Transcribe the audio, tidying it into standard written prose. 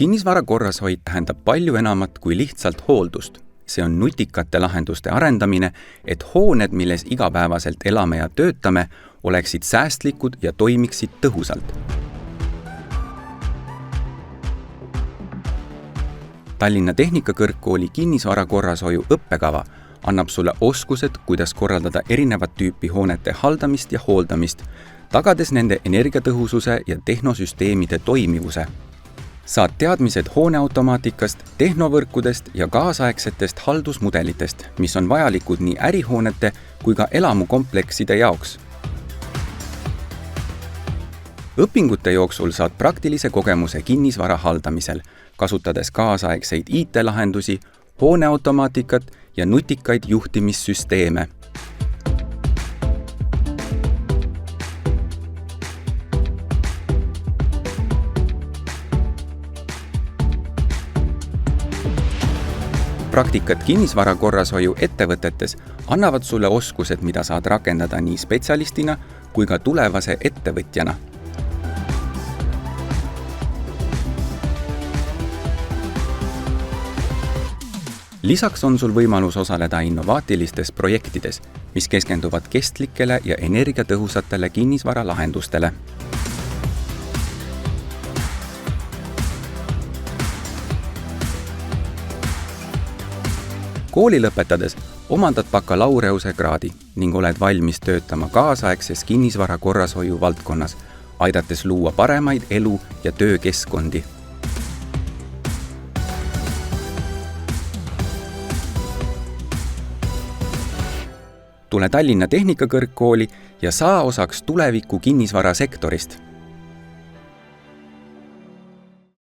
Kinnisvara korrashoid tähendab palju enamat kui lihtsalt hooldust. See on nutikate lahenduste arendamine, et hooned, milles igapäevaselt elame ja töötame, oleksid säästlikud ja toimiksid tõhusalt. Tallinna Tehnikakõrgkooli kinnisvara korrashoiu õppekava annab sulle oskused, kuidas korraldada erinevat tüüpi hoonete haldamist ja hooldamist, tagades nende energiatõhususe ja tehnosüsteemide toimivuse. Saad teadmised hooneautomaatikast, tehnovõrkudest ja kaasaegsetest haldusmudelitest, mis on vajalikud nii ärihoonete kui ka elamukomplekside jaoks. Õpingute jooksul saad praktilise kogemuse kinnisvara haldamisel, kasutades kaasaegseid IT-lahendusi, hooneautomaatikat ja nutikaid juhtimissüsteeme. Praktikad kinnisvara korrashoiu ettevõtetes annavad sulle oskused, mida saad rakendada nii spetsialistina kui ka tulevase ettevõtjana. Lisaks on sul võimalus osaleda innovaatilistes projektides, mis keskenduvad kestlikele ja energiatõhusatele kinnisvara lahendustele. Kooli lõpetades omandad bakalaureuse kraadi ning oled valmis töötama kaasaegses kinnisvara korrashoiu valdkonnas, aidates luua paremaid elu- ja töökeskkondi. Tule Tallinna Tehnikakõrgkooli ja saa osaks tuleviku kinnisvarasektorist.